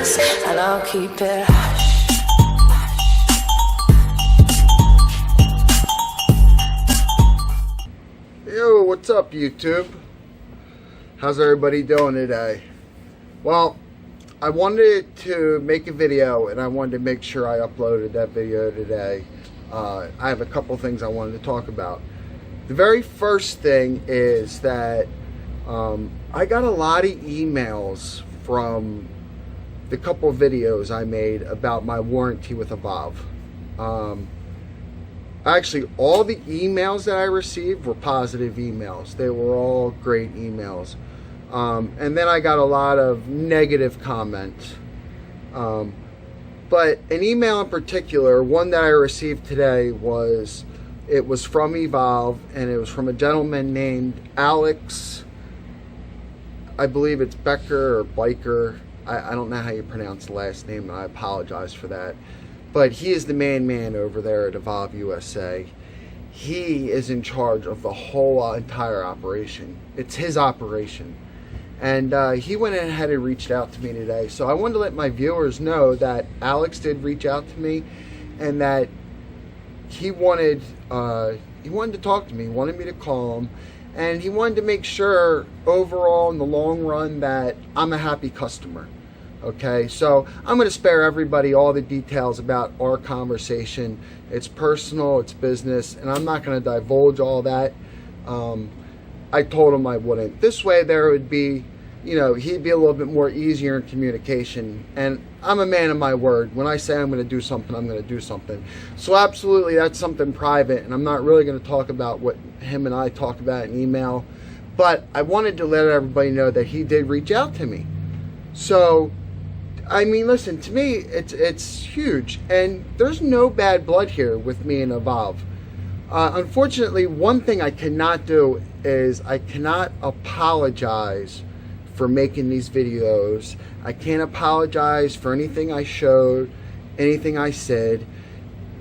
us, and I'll keep it hush. Yo, what's up, YouTube? How's everybody doing today? Well, I wanted to make a video, and I wanted to make sure I uploaded that video today. I have a couple things I wanted to talk about. The very first thing is that I got a lot of emails from the couple of videos I made about my warranty with Evolve. Actually, all the emails that I received were positive emails. They were all great emails. And then I got a lot of negative comments. But an email in particular, one that I received today, was from Evolve, and it was from a gentleman named Alex. I believe it's Becker or Biker. I don't know how you pronounce the last name, and I apologize for that. But he is the man over there at Evolve USA. He is in charge of the whole entire operation. It's his operation. And he went ahead and reached out to me today. So I wanted to let my viewers know that Alex did reach out to me, and that he wanted to talk to me. He wanted me to call him. And he wanted to make sure, overall, in the long run, that I'm a happy customer. Okay, so I'm going to spare everybody all the details about our conversation. It's personal, it's business, and I'm not going to divulge all that. I told him I wouldn't. This way there would be, he'd be a little bit more easier in communication. And I'm a man of my word. When I say I'm going to do something, I'm going to do something. So absolutely, that's something private, and I'm not really going to talk about what him and I talk about in email. But I wanted to let everybody know that he did reach out to me. So, I mean, listen, to me, it's huge. And there's no bad blood here with me and Evolve. Unfortunately, one thing I cannot do is I cannot apologize for making these videos. I can't apologize for anything I showed, anything I said,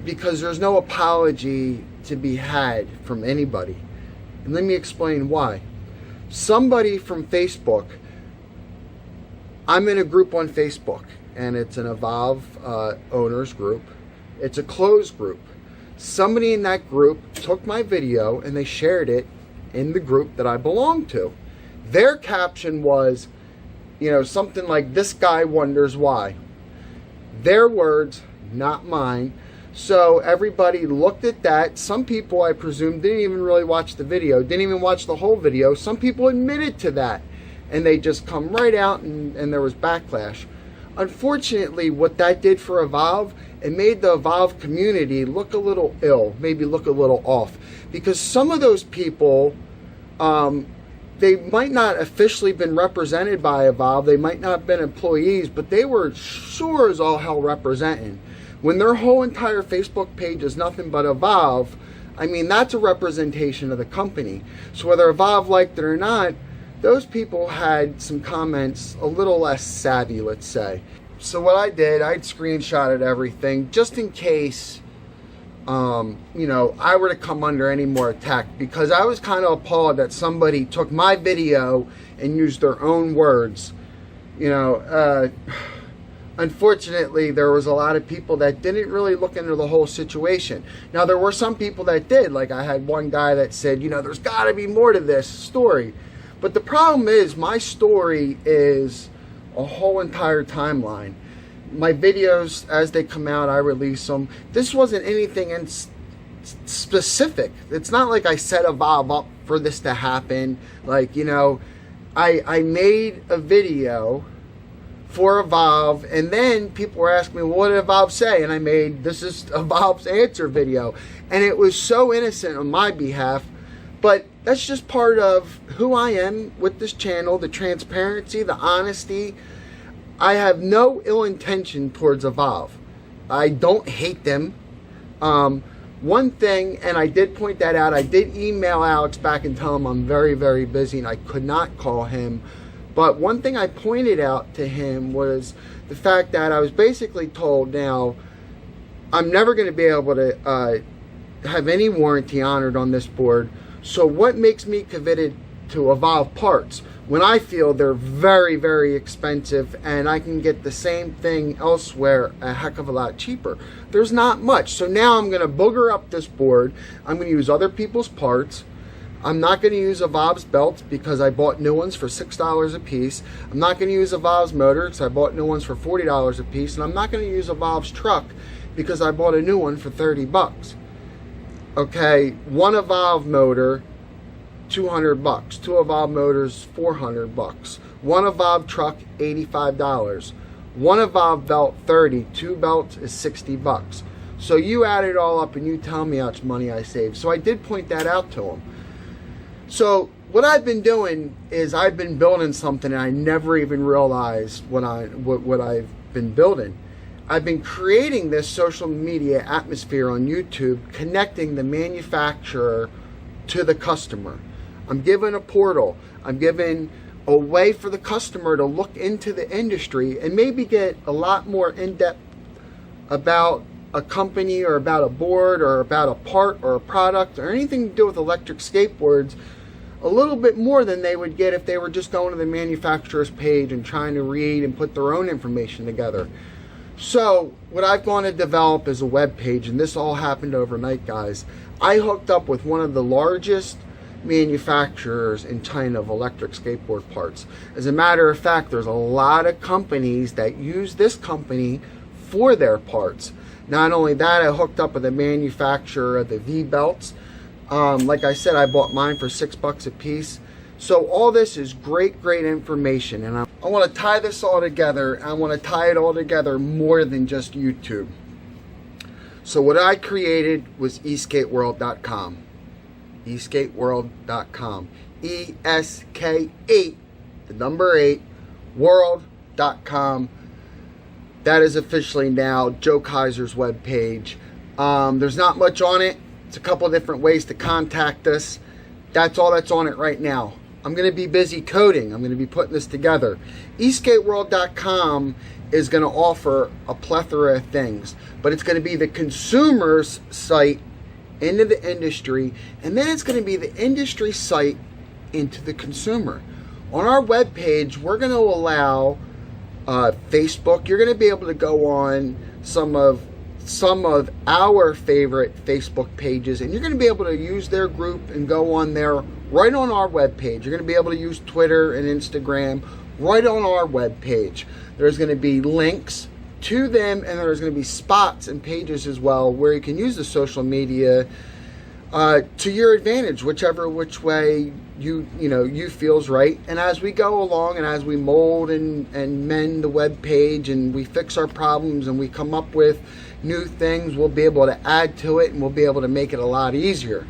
because there's no apology to be had from anybody. And let me explain why. Somebody from Facebook, I'm in a group on Facebook, and it's an Evolve owners group. It's a closed group. Somebody in that group took my video and they shared it in the group that I belong to. Their caption was, something like, "This guy wonders why." Their words, not mine. So everybody looked at that. Some people, I presume, didn't even really watch the video, didn't even watch the whole video. Some people admitted to that, and they just come right out, and there was backlash. Unfortunately, what that did for Evolve, it made the Evolve community look a little ill, maybe look a little off, because some of those people, they might not officially been represented by Evolve, they might not have been employees, but they were sure as all hell representing. When their whole entire Facebook page is nothing but Evolve, I mean, that's a representation of the company. So whether Evolve liked it or not, those people had some comments a little less savvy, let's say. So what I did, I'd screenshotted everything just in case, I were to come under any more attack, because I was kind of appalled that somebody took my video and used their own words. Unfortunately, there was a lot of people that didn't really look into the whole situation. Now, there were some people that did. Like, I had one guy that said, there's got to be more to this story. But the problem is, my story is a whole entire timeline. My videos, as they come out, I release them. This wasn't anything in specific. It's not like I set Evolve up for this to happen. Like, I made a video for Evolve, and then people were asking me, well, what did Evolve say? And I made, this is Evolve's answer video. And it was so innocent on my behalf. But that's just part of who I am with this channel, the transparency, the honesty. I have no ill intention towards Evolve. I don't hate them. One thing, and I did point that out, I did email Alex back and tell him I'm very, very busy and I could not call him. But one thing I pointed out to him was the fact that I was basically told, now, I'm never going to be able to have any warranty honored on this board. So what makes me committed to Evolve parts? when I feel they're very, very expensive, and I can get the same thing elsewhere a heck of a lot cheaper. There's not much. So now I'm going to booger up this board. I'm going to use other people's parts. I'm not going to use Evolve's belts because I bought new ones for $6 a piece. I'm not going to use Evolve's motor because I bought new ones for $40 a piece. And I'm not going to use Evolve's truck because I bought a new one for 30 bucks. Okay, one Evolve motor, 200 bucks. Two Evolve motors, 400 bucks. One Evolve truck, $85. One Evolve belt, 30. Two belts is 60 bucks. So you add it all up and you tell me how much money I saved. So I did point that out to him. So what I've been doing is I've been building something and I never even realized what I've been building. I've been creating this social media atmosphere on YouTube, connecting the manufacturer to the customer. I'm giving a portal. I'm giving a way for the customer to look into the industry and maybe get a lot more in-depth about a company or about a board or about a part or a product or anything to do with electric skateboards a little bit more than they would get if they were just going to the manufacturer's page and trying to read and put their own information together. So what I've gone to develop is a web page, and this all happened overnight, guys. I hooked up with one of the largest manufacturers in China of electric skateboard parts. As a matter of fact, there's a lot of companies that use this company for their parts. Not only that, I hooked up with a manufacturer of the V belts. Like I said, I bought mine for $6 a piece. So all this is great information, and I want to tie this all together. I want to tie it all together more than just YouTube. So what I created was eskateworld.com. eskateworld.com. ESK8, the number 8, world.com. That is officially now Joe Kaiser's webpage. There's not much on it. It's a couple of different ways to contact us. That's all that's on it right now. I'm going to be busy coding. I'm going to be putting this together. eskateworld.com is going to offer a plethora of things, but it's going to be the consumer's site into the industry, and then it's going to be the industry site into the consumer. On our webpage, we're going to allow Facebook. You're going to be able to go on some of our favorite Facebook pages, and you're going to be able to use their group and go on there right on our webpage. You're going to be able to use Twitter and Instagram right on our webpage. There's going to be links to them, and there's going to be spots and pages as well where you can use the social media to your advantage, which way you feels right. And as we go along and as we mold and mend the web page and we fix our problems and we come up with new things, we'll be able to add to it and we'll be able to make it a lot easier.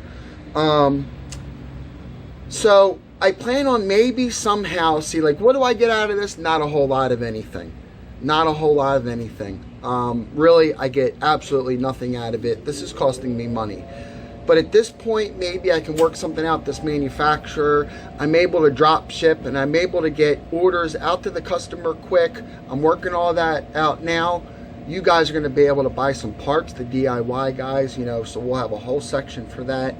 So I plan on maybe somehow see, like, what do I get out of this? Not a whole lot of anything. Not a whole lot of anything. Really, I get absolutely nothing out of it. This is costing me money. But at this point, maybe I can work something out with this manufacturer. I'm able to drop ship and I'm able to get orders out to the customer quick. I'm working all that out now. You guys are going to be able to buy some parts, the DIY guys, so we'll have a whole section for that.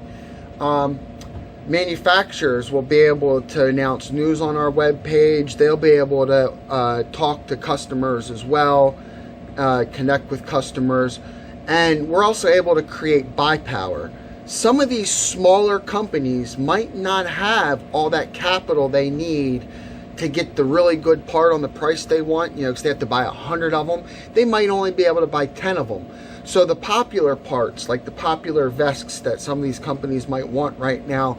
Manufacturers will be able to announce news on our webpage. They'll be able to talk to customers as well, connect with customers. And we're also able to create buy power. Some of these smaller companies might not have all that capital they need to get the really good part on the price they want, because they have to buy 100 of them. They might only be able to buy 10 of them. So the popular parts, like the popular vests that some of these companies might want right now,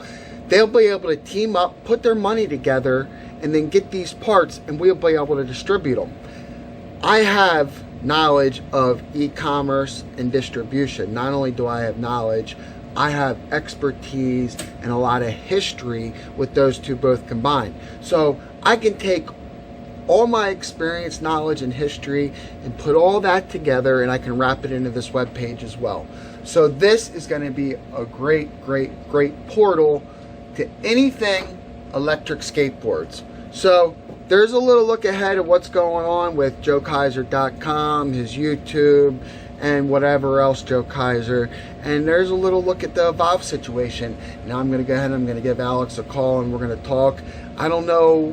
they'll be able to team up, put their money together, and then get these parts, and we'll be able to distribute them. I have knowledge of e-commerce and distribution. Not only do I have knowledge, I have expertise and a lot of history with those two both combined. So I can take all my experience, knowledge, and history and put all that together, and I can wrap it into this web page as well. So this is going to be a great portal to anything electric skateboards. So there's a little look ahead of what's going on with joekaiser.com, his YouTube, and whatever else Joe Kaiser. And there's a little look at the Evolve situation. Now I'm going to go ahead and I'm going to give Alex a call and we're going to talk. I don't know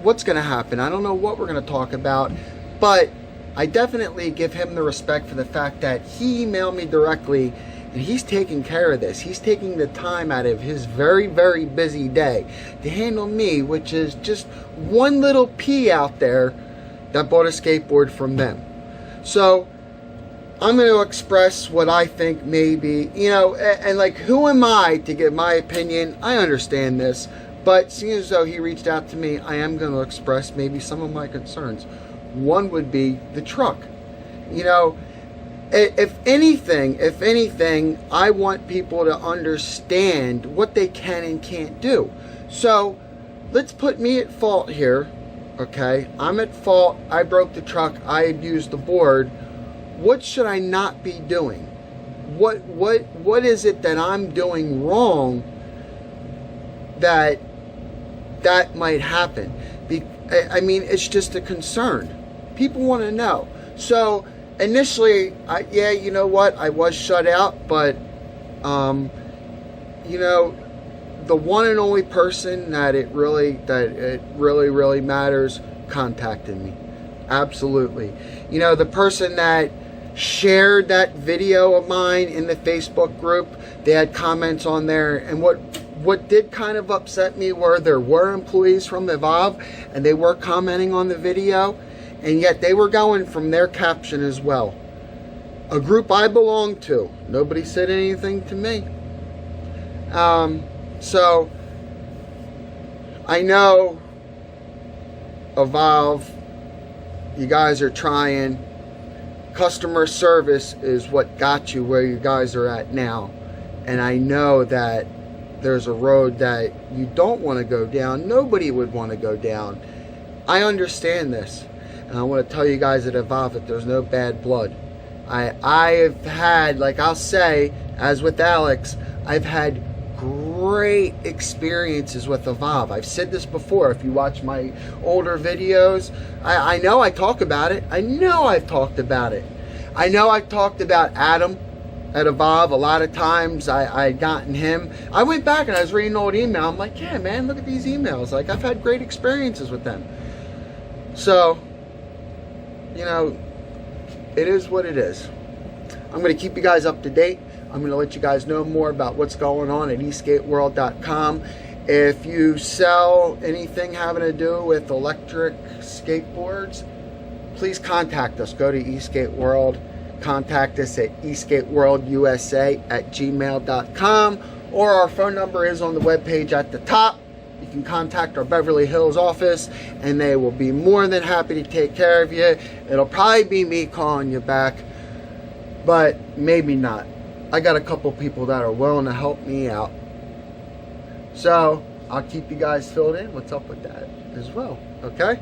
what's going to happen. I don't know what we're going to talk about. But I definitely give him the respect for the fact that he emailed me directly, and he's taking care of this. He's taking the time out of his very, very busy day to handle me, which is just one little P out there that bought a skateboard from them. So I'm going to express what I think maybe, you know, and like, who am I to give my opinion? I understand this, but seeing as though he reached out to me, I am going to express maybe some of my concerns. One would be the truck. You know, if anything, I want people to understand what they can and can't do. So let's put me at fault here. Okay, I'm at fault. I broke the truck. I abused the board. What should I not be doing? What is it that I'm doing wrong that might happen? I mean, it's just a concern. People want to know. So initially, yeah, you know what? I was shut out, but you know, the one and only person that it really matters contacted me. Absolutely. You know, the person that shared that video of mine in the Facebook group, they had comments on there, and what did kind of upset me were there were employees from Evolve, and they were commenting on the video, and yet they were going from their caption as well. A group I belong to. Nobody said anything to me. So I know Evolve, you guys are trying. Customer service is what got you where you guys are at now. And I know that there's a road that you don't want to go down. Nobody would want to go down. I understand this. And I want to tell you guys at Evolve that there's no bad blood. I have had, like I'll say, as with Alex, I've had great experiences with Evolve. I've said this before. If you watch my older videos, I know I talk about it. I know I've talked about it. I know I've talked about Adam at Evolve. A lot of times I gotten him. I went back and I was reading an old email. I'm like, yeah, man, look at these emails. Like, I've had great experiences with them. So, you know, it is what it is. I'm going to keep you guys up to date. I'm going to let you guys know more about what's going on at eskateworld.com. If you sell anything having to do with electric skateboards, please contact us. Go to eSkateWorld. Contact us at eskateworldusa@gmail.com, or our phone number is on the webpage at the top. You can contact our Beverly Hills office, and they will be more than happy to take care of you. It'll probably be me calling you back, but maybe not. I got a couple people that are willing to help me out. So I'll keep you guys filled in what's up with that as well. Okay?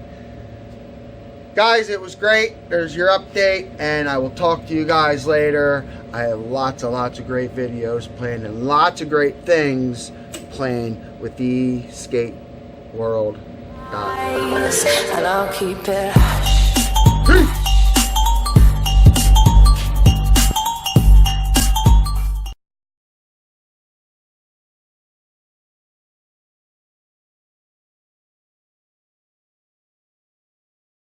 Guys, it was great. There's your update, and I will talk to you guys later. I have lots and lots of great videos planned and lots of great things planned with eSkateWorld.com. And I'll keep it